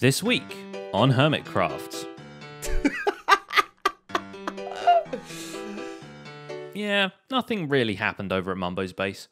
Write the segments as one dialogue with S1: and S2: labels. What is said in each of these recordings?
S1: This week on Hermitcraft. Yeah, nothing really happened over at Mumbo's base.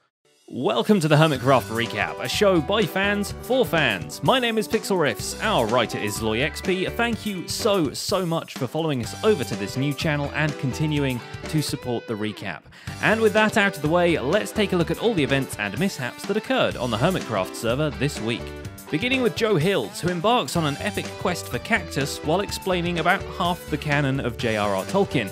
S1: Welcome to the Hermitcraft Recap, a show by fans for fans. My name is Pixel Riffs, our writer is LoyXP. Thank you so much for following us over to this new channel and continuing to support the recap. And with that out of the way, let's take a look at all the events and mishaps that occurred on the Hermitcraft server this week. Beginning with Joe Hills, who embarks on an epic quest for Cactus while explaining about half the canon of J.R.R. Tolkien.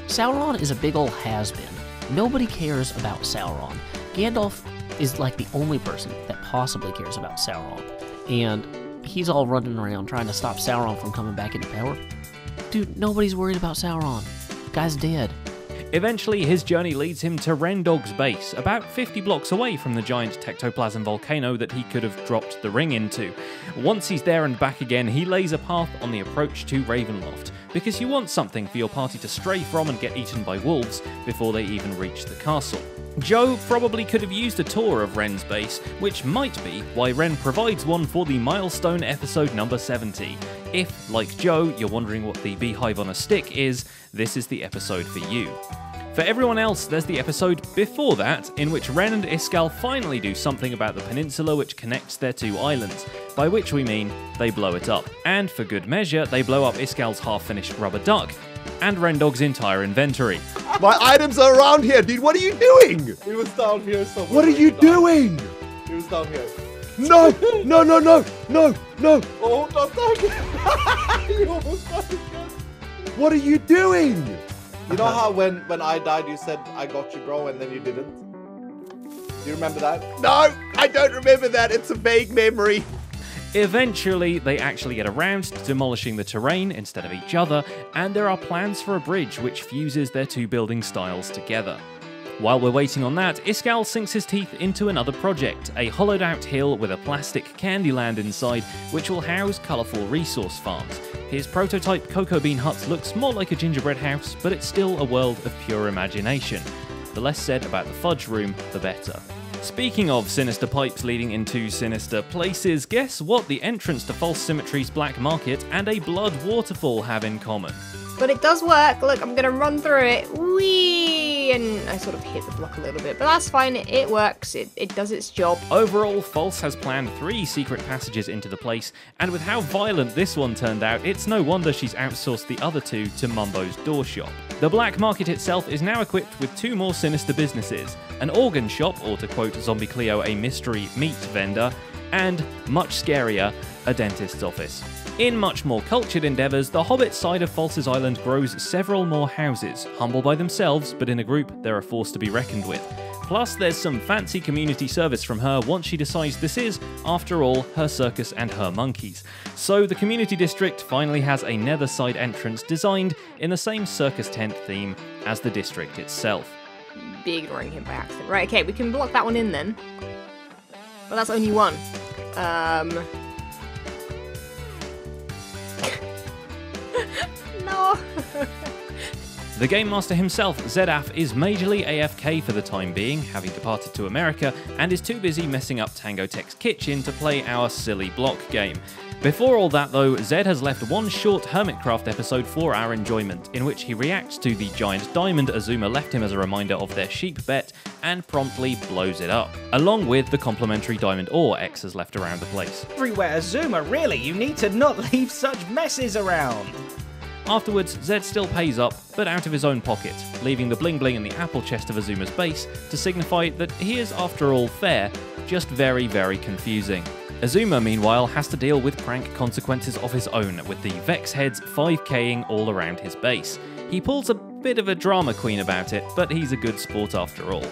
S2: Sauron is a big ol' has-been. Nobody cares about Sauron. Gandalf is like the only person that possibly cares about Sauron. And he's all running around trying to stop Sauron from coming back into power. Dude, nobody's worried about Sauron. Guy's dead.
S1: Eventually, his journey leads him to Rendog's base, about 50 blocks away from the giant tectoplasm volcano that he could have dropped the ring into. Once he's there and back again, he lays a path on the approach to Ravenloft, because you want something for your party to stray from and get eaten by wolves before they even reach the castle. Joe probably could have used a tour of Ren's base, which might be why Ren provides one for the milestone episode number 70. If, like Joe, you're wondering what the beehive on a stick is, this is the episode for you. For everyone else, there's the episode before that, in which Ren and Iskall finally do something about the peninsula which connects their two islands, by which we mean they blow it up. And for good measure, they blow up Iskall's half-finished rubber duck, and Rendog's entire inventory.
S3: My items are around here, dude. What are you doing?
S4: He was down here somewhere.
S3: What are you doing?
S4: He was down here.
S3: No, no, no, no, no, no.
S4: Oh, not that. You almost died again.
S3: What are you doing?
S4: You know how when I died you said, I got you, bro, and then you didn't? Do you remember that?
S3: No, I don't remember that. It's a vague memory.
S1: Eventually, they actually get around to demolishing the terrain instead of each other, and there are plans for a bridge which fuses their two building styles together. While we're waiting on that, Iskall sinks his teeth into another project, a hollowed-out hill with a plastic Candyland inside, which will house colourful resource farms. His prototype cocoa bean hut looks more like a gingerbread house, but it's still a world of pure imagination. The less said about the fudge room, the better. Speaking of sinister pipes leading into sinister places, guess what the entrance to FalseSymmetry's black market and a blood waterfall have in common?
S5: But it does work. Look, I'm gonna run through it. Whee! And I sort of hit the block a little bit, but that's fine. It works. It does its job.
S1: Overall, False has planned 3 secret passages into the place, and with how violent this one turned out, it's no wonder she's outsourced the other 2 to Mumbo's door shop. The black market itself is now equipped with 2 more sinister businesses, an organ shop, or to quote Zombie Cleo, a mystery meat vendor, and, much scarier, a dentist's office. In much more cultured endeavours, the Hobbit side of False's Island grows several more houses, humble by themselves, but in a group they're a force to be reckoned with. Plus, there's some fancy community service from her once she decides this is, after all, her circus and her monkeys. So the community district finally has a nether side entrance designed in the same circus tent theme as the district itself.
S5: Be ignoring him by accident. Right, okay, we can block that one in then. But that's only one. No.
S1: The Game Master himself, Zedaf, is majorly AFK for the time being, having departed to America, and is too busy messing up Tango Tech's kitchen to play our silly block game. Before all that though, Zed has left one short Hermitcraft episode for our enjoyment, in which he reacts to the giant diamond Xisuma left him as a reminder of their sheep bet, and promptly blows it up, along with the complimentary diamond ore X has left around the place.
S6: Everywhere, Xisuma, really, you need to not leave such messes around.
S1: Afterwards, Zed still pays up, but out of his own pocket, leaving the bling bling in the apple chest of Xuma's base to signify that he is, after all, fair, just very confusing. Xisuma, meanwhile, has to deal with prank consequences of his own, with the Vex heads 5K'ing all around his base. He pulls a bit of a drama queen about it, but he's a good sport after all.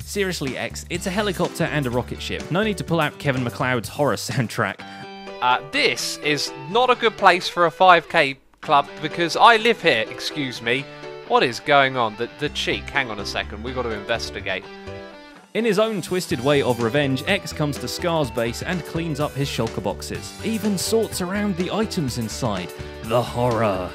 S1: Seriously, X, it's a helicopter and a rocket ship. No need to pull out Kevin MacLeod's horror soundtrack.
S7: This is not a good place for a 5K club because I live here, excuse me. What is going on? The cheek, hang on a second, we've got to investigate.
S1: In his own twisted way of revenge, X comes to Scar's base and cleans up his shulker boxes, even sorts around the items inside. The horror.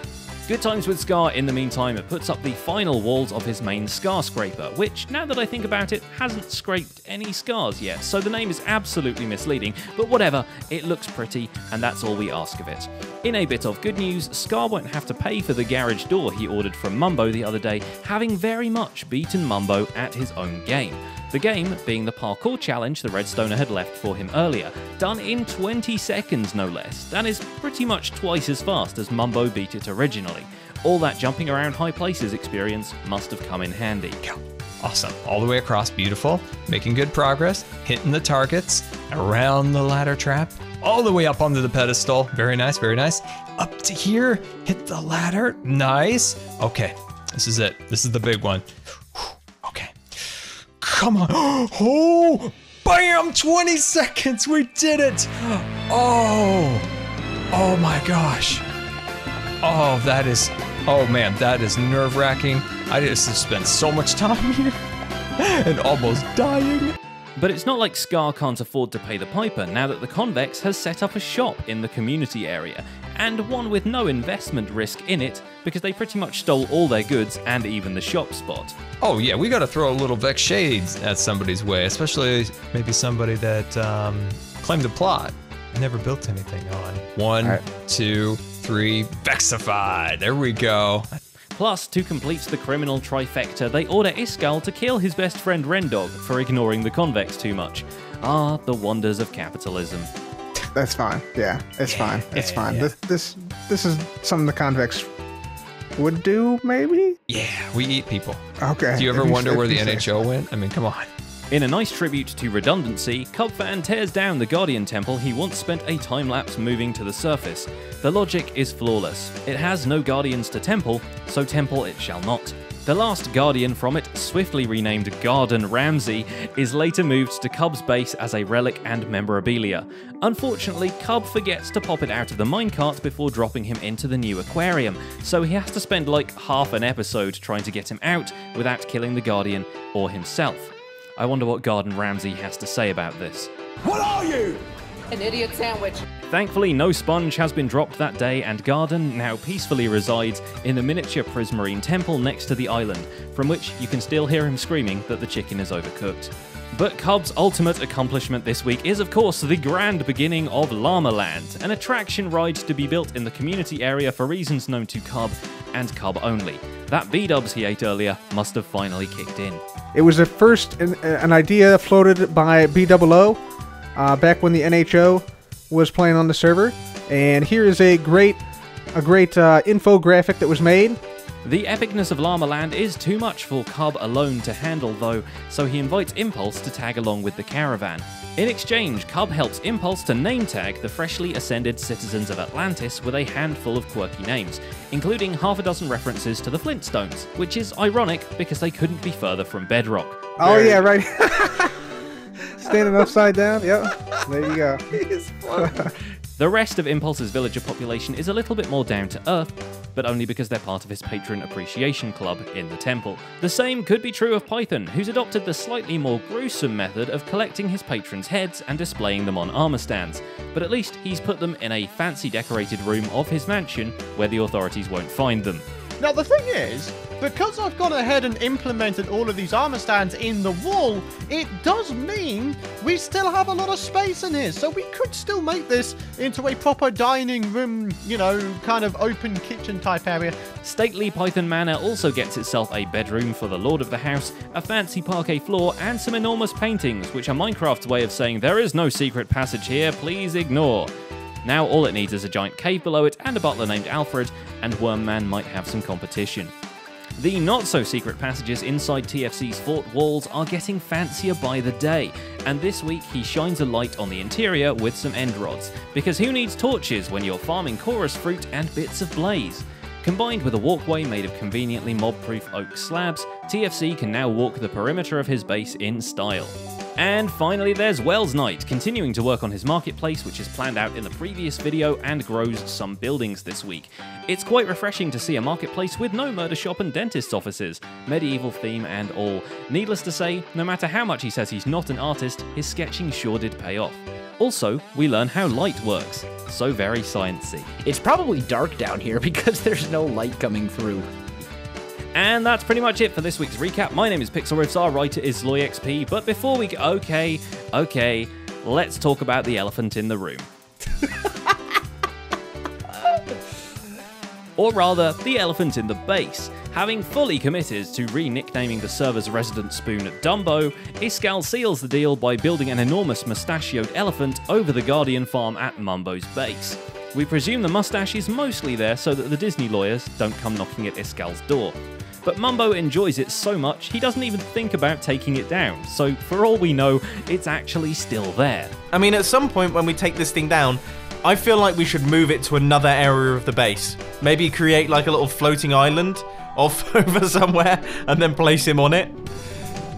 S1: Good times with Scar in the meantime puts up the final walls of his main scar scraper, which, now that I think about it, hasn't scraped any scars yet, so the name is absolutely misleading, but whatever, it looks pretty, and that's all we ask of it. In a bit of good news, Scar won't have to pay for the garage door he ordered from Mumbo the other day, having very much beaten Mumbo at his own game. The game being the parkour challenge the Redstoner had left for him earlier, done in 20 seconds no less. That is pretty much twice as fast as Mumbo beat it originally. All that jumping around high places experience must have come in handy.
S8: Awesome. All the way across, beautiful. Making good progress, hitting the targets, around the ladder trap, all the way up onto the pedestal. Very nice, very nice. Up to here, hit the ladder, nice. Okay, this is it. This is the big one. Okay, come on. Oh, bam, 20 seconds, we did it. Oh my gosh. Oh, oh man, that is nerve-wracking. I just have spent so much time here and almost dying.
S1: But it's not like Scar can't afford to pay the piper now that the ConVex has set up a shop in the community area, and one with no investment risk in it because they pretty much stole all their goods and even the shop spot.
S8: Oh yeah, we gotta throw a little Vex shades at somebody's way, especially maybe somebody that claimed a plot and never built anything on. 1, 2, 3, Vexify, there we go.
S1: Plus, to complete the criminal trifecta, they order Iskall to kill his best friend Rendog for ignoring the ConVex too much. Ah, the wonders of capitalism.
S9: That's fine. Yeah, it's fine. It's fine.
S8: Yeah.
S9: This is something the ConVex would do, maybe?
S8: Yeah, we eat people.
S9: Okay.
S8: Do you ever wonder where the NHO went? I mean, come on.
S1: In a nice tribute to redundancy, Cubfan tears down the Guardian Temple he once spent a time-lapse moving to the surface. The logic is flawless. It has no Guardians to temple, so temple it shall not. The last Guardian from it, swiftly renamed Garden Ramsey, is later moved to Cub's base as a relic and memorabilia. Unfortunately, Cub forgets to pop it out of the minecart before dropping him into the new aquarium, so he has to spend like half an episode trying to get him out without killing the Guardian or himself. I wonder what Garden Ramsey has to say about this.
S3: What are you?
S10: An idiot sandwich.
S1: Thankfully, no sponge has been dropped that day, and Garden now peacefully resides in the miniature Prismarine temple next to the island, from which you can still hear him screaming that the chicken is overcooked. But Cub's ultimate accomplishment this week is, of course, the grand beginning of Llama Land, an attraction ride to be built in the community area for reasons known to Cub and Cub only. That B-dubs he ate earlier must have finally kicked in.
S9: It was at first an idea floated by BOO back when the NHO was playing on the server, and here is a great infographic that was made.
S1: The epicness of Llama Land is too much for Cub alone to handle though, so he invites Impulse to tag along with the caravan. In exchange, Cub helps Impulse to name tag the freshly ascended citizens of Atlantis with a handful of quirky names, including half a dozen references to the Flintstones, which is ironic because they couldn't be further from bedrock.
S9: Oh yeah, right. Standing upside down, yep. There you go.
S1: The rest of Impulse's villager population is a little bit more down to earth, but only because they're part of his patron appreciation club in the temple. The same could be true of Python, who's adopted the slightly more gruesome method of collecting his patrons' heads and displaying them on armor stands, but at least he's put them in a fancy decorated room of his mansion where the authorities won't find them.
S11: Now the thing is, because I've gone ahead and implemented all of these armor stands in the wall, it does mean we still have a lot of space in here, so we could still make this into a proper dining room, you know, kind of open kitchen type area.
S1: Stately Python Manor also gets itself a bedroom for the lord of the house, a fancy parquet floor, and some enormous paintings, which are Minecraft's way of saying there is no secret passage here, please ignore. Now all it needs is a giant cave below it and a butler named Alfred, and Wormman might have some competition. The not-so-secret passages inside TFC's fort walls are getting fancier by the day, and this week he shines a light on the interior with some end rods, because who needs torches when you're farming chorus fruit and bits of blaze? Combined with a walkway made of conveniently mob-proof oak slabs, TFC can now walk the perimeter of his base in style. And finally there's Wells Knight, continuing to work on his marketplace, which is planned out in the previous video and grows some buildings this week. It's quite refreshing to see a marketplace with no murder shop and dentist's offices, medieval theme and all. Needless to say, no matter how much he says he's not an artist, his sketching sure did pay off. Also, we learn how light works, so very sciencey.
S2: It's probably dark down here because there's no light coming through.
S1: And that's pretty much it for this week's recap. My name is PixelRiffs, our writer is LoyXP, but before we go, okay, let's talk about the elephant in the room. Or rather, the elephant in the base. Having fully committed to re-nicknaming the server's resident spoon Dumbo, Iskall seals the deal by building an enormous mustachioed elephant over the Guardian farm at Mumbo's base. We presume the mustache is mostly there so that the Disney lawyers don't come knocking at Iskall's door. But Mumbo enjoys it so much, he doesn't even think about taking it down, so for all we know, it's actually still there.
S10: I mean, at some point when we take this thing down, I feel like we should move it to another area of the base. Maybe create like a little floating island off over somewhere and then place him on it.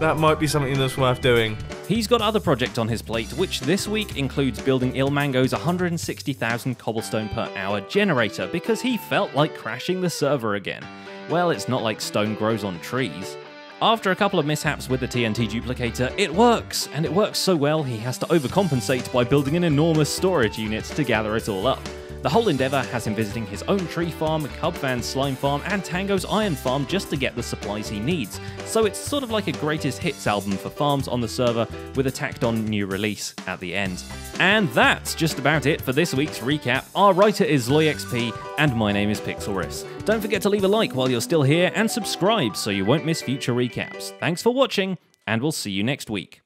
S10: That might be something that's worth doing.
S1: He's got other projects on his plate, which this week includes building Ilmango's 160,000 cobblestone per hour generator because he felt like crashing the server again. Well, it's not like stone grows on trees. After a couple of mishaps with the TNT duplicator, it works, and it works so well he has to overcompensate by building an enormous storage unit to gather it all up. The whole endeavour has him visiting his own tree farm, Cubvan's slime farm, and Tango's iron farm just to get the supplies he needs, so it's sort of like a greatest hits album for farms on the server with a tacked on new release at the end. And that's just about it for this week's recap. Our writer is LoyXP, and my name is PixelRiffs. Don't forget to leave a like while you're still here, and subscribe so you won't miss future recaps. Thanks for watching, and we'll see you next week.